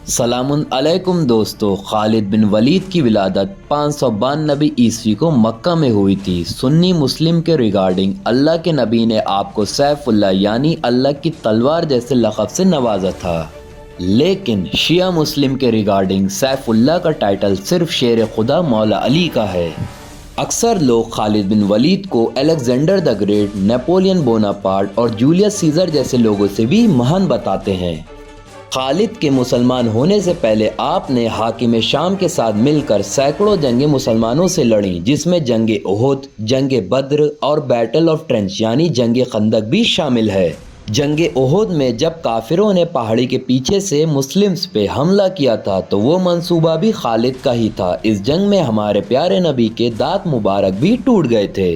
सलाम अलैकुम दोस्तों। खालिद बिन वलीद की विलादत 592 ईस्वी को मक्का में हुई थी। सुन्नी मुस्लिम के रिगार्डिंग अल्लाह के नबी ने आपको सैफुल्लाह यानी अल्लाह की तलवार जैसे लक़ब से नवाजा था, लेकिन शिया मुस्लिम के रिगार्डिंग सैफुल्लाह का टाइटल सिर्फ शेर खुदा मौला अली का है। अक्सर लोग खालिद बिन वलीद को Alexander the great, Napoleon Bonaparte और जूलियस सीजर जैसे लोगों से भी महान बताते हैं। खालिद के मुसलमान होने से पहले आपने हाकिम शाम के साथ मिलकर सैकड़ों जंगें मुसलमानों से लड़ी, जिसमें जंगे उहुद, जंगे बद्र और बैटल ऑफ ट्रेंच यानी जंगे खंदक भी शामिल है। जंगे उहुद में जब काफिरों ने पहाड़ी के पीछे से मुस्लिम्स पे हमला किया था तो वो मंसूबा भी खालिद का ही था। इस जंग में हमारे प्यारे नबी के दांत मुबारक भी टूट गए थे।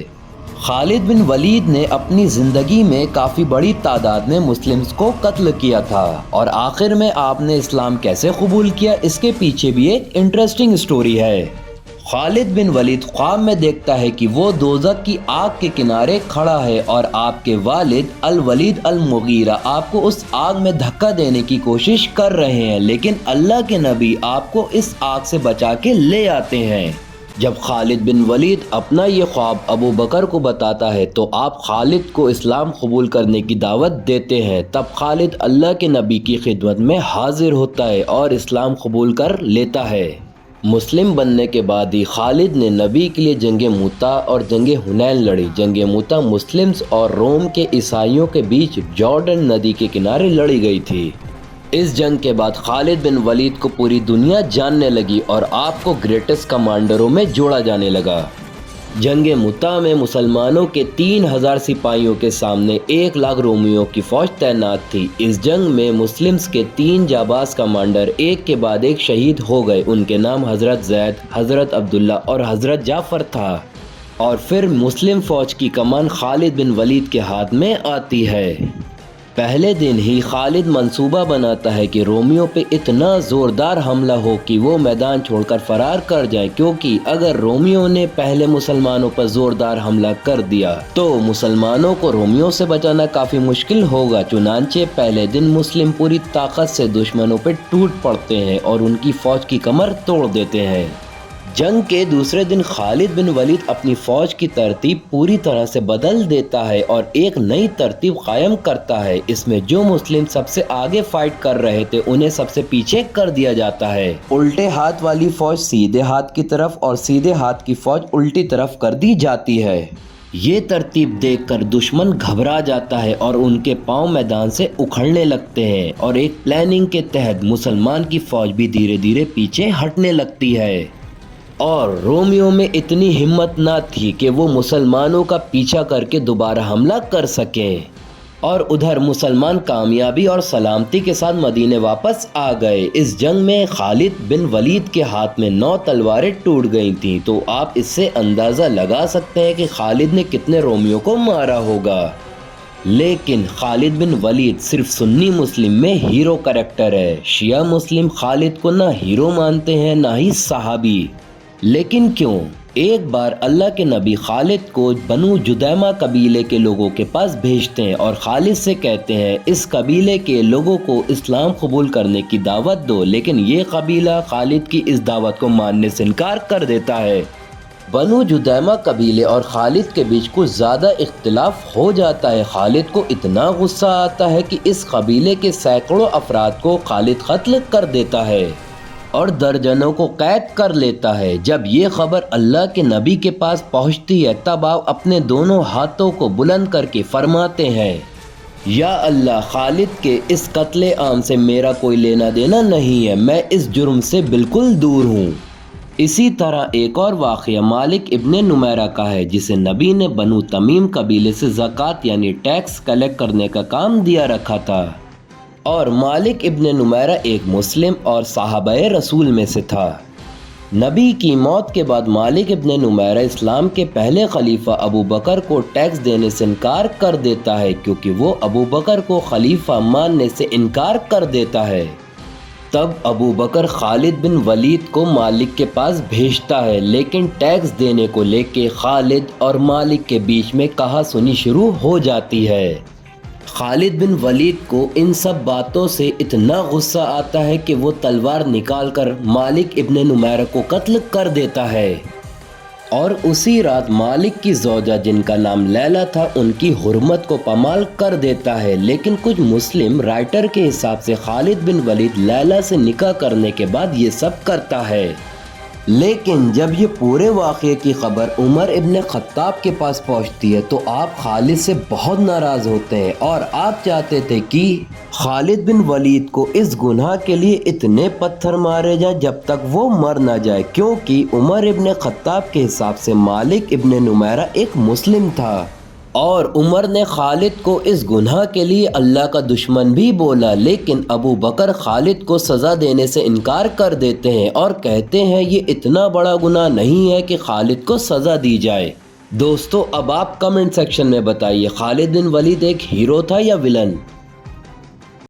खालिद बिन वलीद ने अपनी ज़िंदगी में काफ़ी बड़ी तादाद में मुस्लिम्स को कत्ल किया था, और आखिर में आपने इस्लाम कैसे कबूल किया, इसके पीछे भी एक इंटरेस्टिंग स्टोरी है। खालिद बिन वलीद ख्वाब में देखता है कि वो दोज़ख की आग के किनारे खड़ा है और आपके वालिद अल वलीद अल मुगीरा आपको उस आग में धक्का देने की कोशिश कर रहे हैं, लेकिन अल्लाह के नबी आपको इस आग से बचा के ले आते हैं। जब खालिद बिन वलीद अपना ये ख्वाब अबू बकर को बताता है तो आप खालिद को इस्लाम कबूल करने की दावत देते हैं। तब खालिद अल्लाह के नबी की खिदमत में हाजिर होता है और इस्लाम कबूल कर लेता है। मुस्लिम बनने के बाद ही खालिद ने नबी के लिए जंगे मूता और जंगे हुनैन लड़ी। जंगे मूता मुस्लिम्स और रोम के ईसाइयों के बीच जॉर्डन नदी के किनारे लड़ी गई थी। इस जंग के बाद खालिद बिन वलीद को पूरी दुनिया जानने लगी और आपको ग्रेटेस्ट कमांडरों में जोड़ा जाने लगा। जंगे मुता में मुसलमानों के 3000 सिपाहियों के सामने 1 लाख रोमियों की फौज तैनात थी। इस जंग में मुस्लिम्स के 3 जाबाज कमांडर एक के बाद एक शहीद हो गए। उनके नाम हज़रत ज़ैद, हज़रत अब्दुल्ला और हज़रत जाफ़र था। और फिर मुस्लिम फ़ौज की कमान खालिद बिन वलीद के हाथ में आती है। पहले दिन ही खालिद मंसूबा बनाता है कि रोमियों पे इतना ज़ोरदार हमला हो कि वो मैदान छोड़कर फरार कर जाएं, क्योंकि अगर रोमियों ने पहले मुसलमानों पर ज़ोरदार हमला कर दिया तो मुसलमानों को रोमियों से बचाना काफ़ी मुश्किल होगा। चुनांचे पहले दिन मुस्लिम पूरी ताकत से दुश्मनों पे टूट पड़ते हैं और उनकी फ़ौज की कमर तोड़ देते हैं। जंग के दूसरे दिन खालिद बिन वलीद अपनी फ़ौज की तरतीब पूरी तरह से बदल देता है और एक नई तरतीब कायम करता है। इसमें जो मुस्लिम सबसे आगे फाइट कर रहे थे उन्हें सबसे पीछे कर दिया जाता है। उल्टे हाथ वाली फ़ौज सीधे हाथ की तरफ और सीधे हाथ की फ़ौज उल्टी तरफ कर दी जाती है। ये तरतीब देखकर दुश्मन घबरा जाता है और उनके पांव मैदान से उखड़ने लगते हैं, और एक प्लानिंग के तहत मुसलमान की फ़ौज भी धीरे धीरे पीछे हटने लगती है। और रोमियो में इतनी हिम्मत ना थी कि वो मुसलमानों का पीछा करके दोबारा हमला कर सकें। और उधर मुसलमान कामयाबी और सलामती के साथ मदीने वापस आ गए। इस जंग में खालिद बिन वलीद के हाथ में 9 तलवारें टूट गई थीं, तो आप इससे अंदाज़ा लगा सकते हैं कि खालिद ने कितने रोमियो को मारा होगा। लेकिन खालिद बिन वलीद सिर्फ सुन्नी मुस्लिम में हीरो कैरेक्टर है। शिया मुस्लिम खालिद को ना हीरो मानते हैं ना ही सहाबी। लेकिन क्यों? एक बार अल्लाह के नबी खालिद को बनु जुदैमा कबीले के लोगों के पास भेजते हैं और खालिद से कहते हैं इस कबीले के लोगों को इस्लाम कबूल करने की दावत दो, लेकिन ये कबीला खालिद की इस दावत को मानने से इनकार कर देता है। बनु जुदैमा कबीले और खालिद के बीच कुछ ज़्यादा इख्तिलाफ हो जाता है। खालिद को इतना गुस्सा आता है कि इस कबीले के सैकड़ों अफराद को खालिद कत्ल कर देता है और दर्जनों को कैद कर लेता है। जब ये खबर अल्लाह के नबी के पास पहुंचती है तब आप अपने दोनों हाथों को बुलंद करके फरमाते हैं, या अल्लाह, खालिद के इस कत्ले आम से मेरा कोई लेना देना नहीं है, मैं इस जुर्म से बिल्कुल दूर हूँ। इसी तरह एक और वाक़या मालिक इब्ने नुमैरा का है, जिसे नबी ने बनु तमीम कबीले से ज़कात यानी टैक्स कलेक्ट करने का काम दिया रखा था। और मालिक इब्ने नुमैरा एक मुस्लिम और साहबाए रसूल में से था। नबी की मौत के बाद मालिक इब्ने नुमैरा इस्लाम के पहले खलीफा अबू बकर को टैक्स देने से इनकार कर देता है, क्योंकि वो अबू बकर को खलीफा मानने से इनकार कर देता है। तब अबू बकर खालिद बिन वलीद को मालिक के पास भेजता है, लेकिन टैक्स देने को लेके खालिद और मालिक के बीच में कहा सुनी शुरू हो जाती है। خالد بن ولید کو ان سب باتوں سے اتنا غصہ آتا ہے کہ وہ تلوار نکال کر مالک ابن نمیرہ کو قتل کر دیتا ہے، اور اسی رات مالک کی زوجہ جن کا نام لیلا تھا ان کی حرمت کو پامال کر دیتا ہے۔ لیکن کچھ مسلم رائٹر کے حساب سے خالد بن ولید لیلا سے نکاح کرنے کے بعد یہ سب کرتا ہے، لیکن جب یہ پورے واقعے کی خبر عمر ابن خطاب کے پاس پہنچتی ہے تو آپ خالد سے بہت ناراض ہوتے ہیں، اور آپ چاہتے تھے کہ خالد بن ولید کو اس گناہ کے لیے اتنے پتھر مارے جائیں جب تک وہ مر نہ جائے، کیونکہ عمر ابن خطاب کے حساب سے مالک ابن نمیرہ ایک مسلم تھا، اور عمر نے خالد کو اس گناہ کے لیے اللہ کا دشمن بھی بولا۔ لیکن ابو بکر خالد کو سزا دینے سے انکار کر دیتے ہیں اور کہتے ہیں یہ اتنا بڑا گناہ نہیں ہے کہ خالد کو سزا دی جائے۔ دوستو اب آپ کمنٹ سیکشن میں بتائیے، خالد بن ولید ایک ہیرو تھا یا ویلن؟